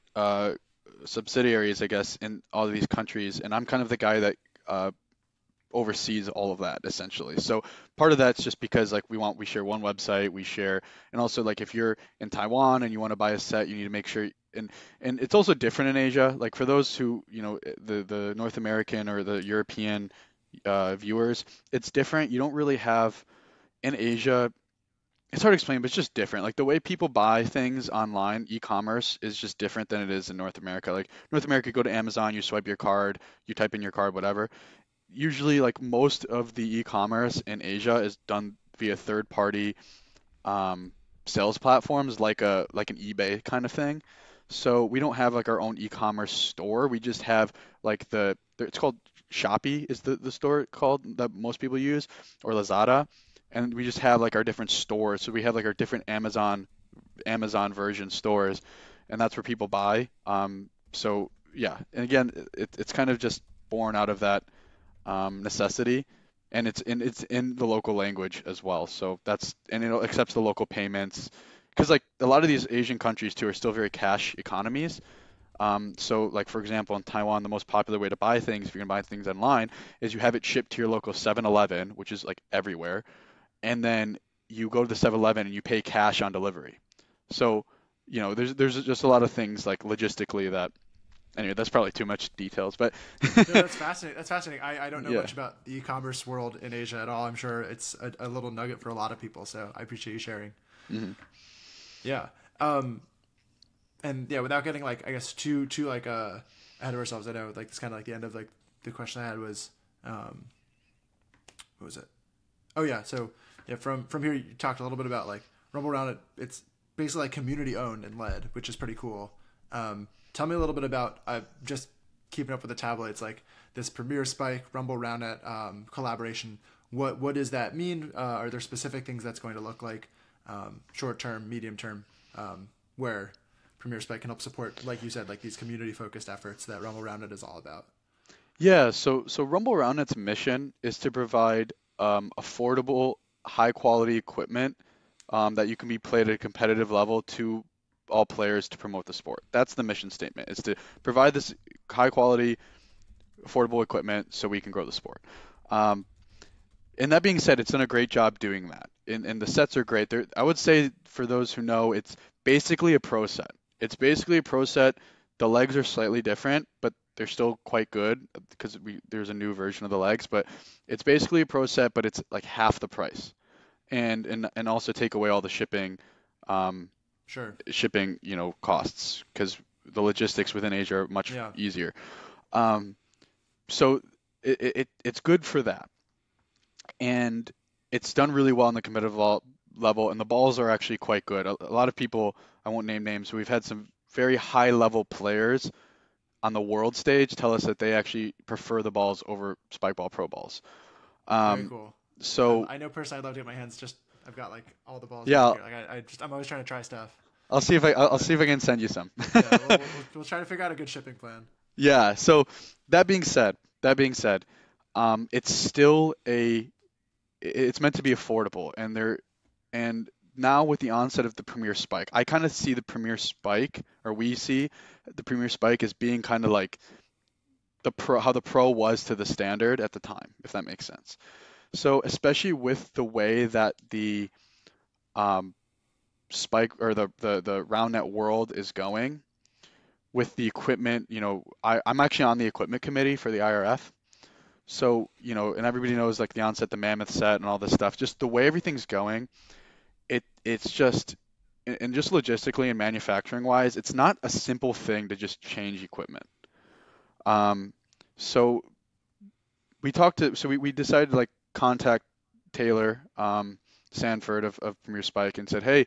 subsidiaries, I guess, in all of these countries, and I'm kind of the guy that oversees all of that essentially. So part of that's just because like we share one website, we share, and also like if you're in Taiwan and you want to buy a set, you need to make sure and it's also different in Asia. Like for those who the North American or the European viewers, it's different. You don't really have in Asia. It's hard to explain, but it's just different. Like the way people buy things online, e-commerce is just different than it is in North America. Like North America, you go to Amazon, you swipe your card, you type in your card, whatever. Usually, like most of the e-commerce in Asia is done via third-party um, sales platforms, like an eBay kind of thing. So we don't have like our own e-commerce store. We just have like it's called Shopee is the store called that most people use, or Lazada, and we just have like our different stores. So we have like our different Amazon version stores, and that's where people buy. So yeah, and again, it's kind of just born out of that necessity, and it's in the local language as well. So and it accepts the local payments because like a lot of these Asian countries too are still very cash economies. So like for example in Taiwan, the most popular way to buy things if you're gonna buy things online is you have it shipped to your local 7-Eleven, which is like everywhere, and then you go to the 7-Eleven and you pay cash on delivery. So there's just a lot of things like logistically that Anyway, that's probably too much details, but No, that's fascinating. That's fascinating. I don't know yeah. much about the e-commerce world in Asia at all. I'm sure it's a little nugget for a lot of people. So I appreciate you sharing. Hmm. Yeah. And yeah, without getting like I guess too like ahead of ourselves, I know like it's kind of like the end of like the question I had was what was it? Oh yeah, so yeah, from here you talked a little bit about like Rumble Roundnet. It's basically like community owned and led, which is pretty cool. Tell me a little bit about just keeping up with the tabloids, like this Premier Spike Rumble Roundnet collaboration. What does that mean? Are there specific things that's going to look like, short term, medium term, where Premier Spike can help support, like you said, like these community focused efforts that Rumble Roundnet is all about? Yeah, so Rumble Roundnet's mission is to provide affordable, high quality equipment that you can be played at a competitive level to all players to promote the sport. That's the mission statement, is to provide this high quality, affordable equipment so we can grow the sport. Um, and that being said, it's done a great job doing that. And the sets are great. I would say for those who know, it's basically a pro set. It's basically a pro set. The legs are slightly different, but they're still quite good because there's a new version of the legs. But it's basically a pro set, but it's like half the price. And also take away all the um, Sure. shipping, costs because the logistics within Asia are much Yeah. easier. Um, so it's good for that, and it's done really well on the competitive level, and the balls are actually quite good. A lot of people, I won't name names, but we've had some very high level players on the world stage tell us that they actually prefer the balls over spike ball pro balls. Very Um, cool. so I know personally I'd love to get my hands just I've got like all the balls yeah, right here. I'll, Like I'm always trying to try stuff. I'll see if I'll But see if I can send you some. yeah, we'll try to figure out a good shipping plan. Yeah. So that being said, it's still it's meant to be affordable, and now with the onset of the Premier Spike, I kind of see the Premier Spike, or we see the Premier Spike as being kind of like how the Pro was to the Standard at the time, if that makes sense. So especially with the way that the um, Spike or the RoundNet world is going with the equipment, I'm actually on the equipment committee for the IRF. So, and everybody knows like the onset, the Mammoth set, and all this stuff. Just the way everything's going, it's just and just logistically and manufacturing wise, it's not a simple thing to just change equipment. Um, so we decided to like contact Taylor Sanford of Premier Spike and said, hey,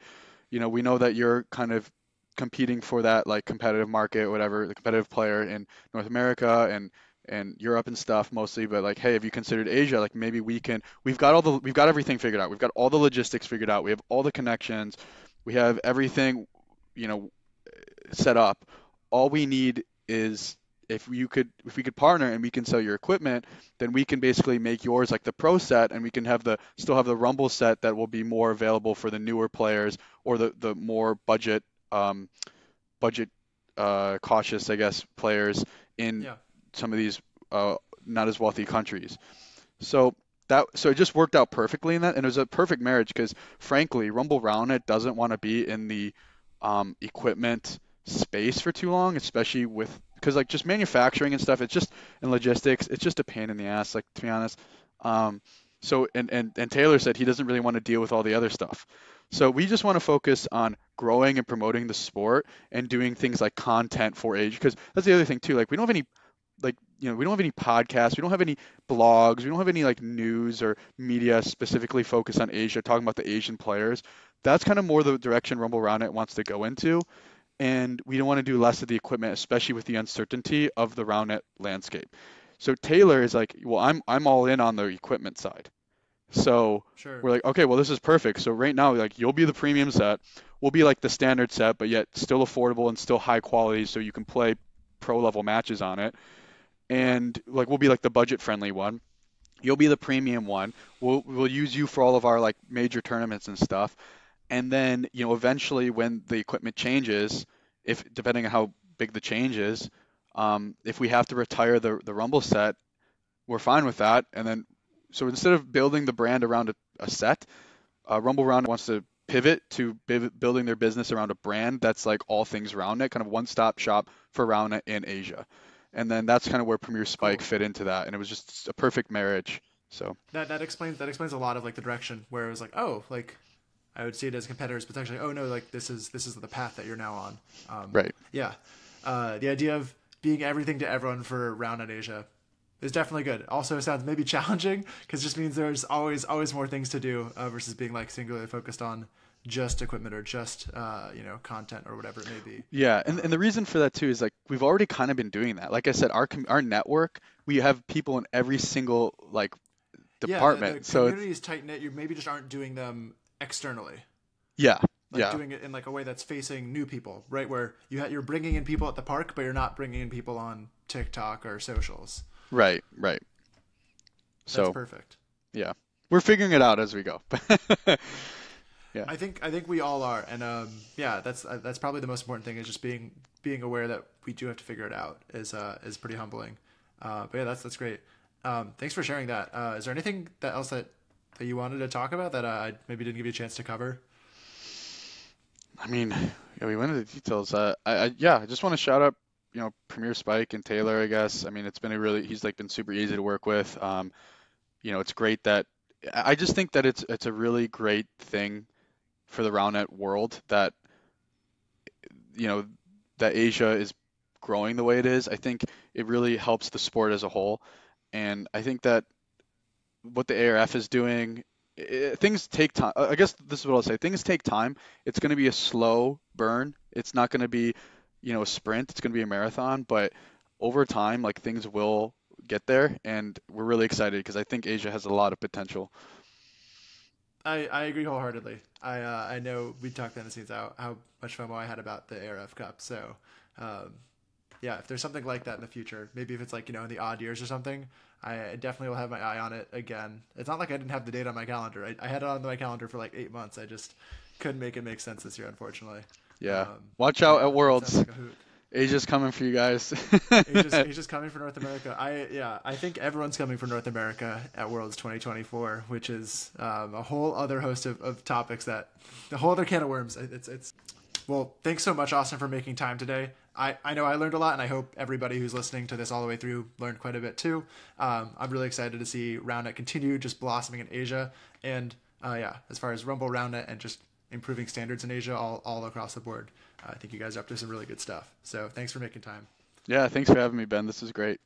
we know that you're kind of competing for that like competitive market, whatever, the competitive player in North America and Europe and stuff mostly, but like, hey, have you considered Asia? Like maybe we've got everything figured out. We've got all the logistics figured out. We have all the connections. We have everything, you know, set up. All we need is if we could partner and we can sell your equipment, then we can basically make yours like the pro set, and we can still have the Rumble set that will be more available for the newer players or the more um, budget cautious, I guess, players in Yeah. some of these not as wealthy countries. So so it just worked out perfectly in that, and it was a perfect marriage because frankly, Rumble Roundnet doesn't want to be in the equipment space for too long, especially with because like just manufacturing and stuff, it's just and logistics, it's just a pain in the ass, like to be honest. Um, so and Taylor said he doesn't really want to deal with all the other stuff. So we just want to focus on growing and promoting the sport and doing things like content for age because that's the other thing too. Like we don't have any we don't have any podcasts, we don't have any blogs, we don't have any like news or media specifically focused on Asia, talking about the Asian players. That's kind of more the direction Rumble Roundnet wants to go into, and we don't want to do less of the equipment, especially with the uncertainty of the Roundnet landscape. So Taylor is like, well, I'm all in on the equipment side. So Sure. we're like, okay, well, this is perfect. So right now, like, you'll be the premium set, we'll be like the standard set, but yet still affordable and still high quality, so you can play pro level matches on it. Yeah. And like, we'll be like the budget friendly one. You'll be the premium one. We'll use you for all of our like major tournaments and stuff. And then, eventually when the equipment changes, if depending on how big the change is, if we have to retire the Rumble set, we're fine with that. And then, so instead of building the brand around a set, Rumble Round wants to pivot to building their business around a brand that's like all things Roundnet, kind of one-stop shop for Roundnet in Asia. And then that's kind of where Premier Spike Cool. fit into that, and it was just a perfect marriage. So That explains a lot of like the direction where it was like, oh, like I would see it as competitors potentially. Oh no, like this is the path that you're now on. right. Yeah, the idea of being everything to everyone for Roundnet Asia is definitely good. Also sounds maybe challenging because it just means there's always more things to do versus being like singularly focused on just equipment or just content or whatever it may be. Yeah, and the reason for that too is like we've already kind of been doing that. Like I said, our network, we have people in every single like Yeah, the department. So community is tight knit. You maybe just aren't doing them externally, yeah, like yeah, doing it in like a way that's facing new people, right? Where you're bringing in people at the park, but you're not bringing in people on TikTok or socials. right. That's So perfect. yeah, we're figuring it out as we go. Yeah, I think we all are, and yeah, that's probably the most important thing is just being aware that we do have to figure it out is pretty humbling. But yeah, that's great. Thanks for sharing that. Is there anything else that you wanted to talk about that I maybe didn't give you a chance to cover? I mean, yeah, we went into the details. I just want to shout out, Premier Spike and Taylor, I guess. I mean, it's been he's like been super easy to work with. It's great that I just think that it's a really great thing for the Roundnet world that you know that Asia is growing the way it is. I think it really helps the sport as a whole, and I think that what the ARF is doing, things take time. I guess this is what I'll say. Things take time. It's going to be a slow burn. It's not going to be, a sprint. It's going to be a marathon, but over time, like things will get there, and we're really excited because I think Asia has a lot of potential. I agree wholeheartedly. I know we talked behind the scenes how much FOMO I had about the ARF Cup. So um, yeah, if there's something like that in the future, maybe if it's like in the odd years or something, I definitely will have my eye on it again. It's not like I didn't have the date on my calendar. I had it on my calendar for like 8 months. I just couldn't make it make sense this year, unfortunately. Yeah, watch But out yeah, at it sounds Worlds. like a hoot. Asia's coming for you guys. Asia's coming for North America. I think everyone's coming for North America at Worlds 2024, which is a whole other host of topics a whole other can of worms. It's well, thanks so much, Austin, for making time today. I know I learned a lot, and I hope everybody who's listening to this all the way through learned quite a bit too. I'm really excited to see Roundnet continue just blossoming in Asia, and yeah, as far as Rumble Roundnet and just improving standards in Asia all across the board. I think you guys are up to some really good stuff. So thanks for making time. Yeah, thanks for having me, Ben. This is great.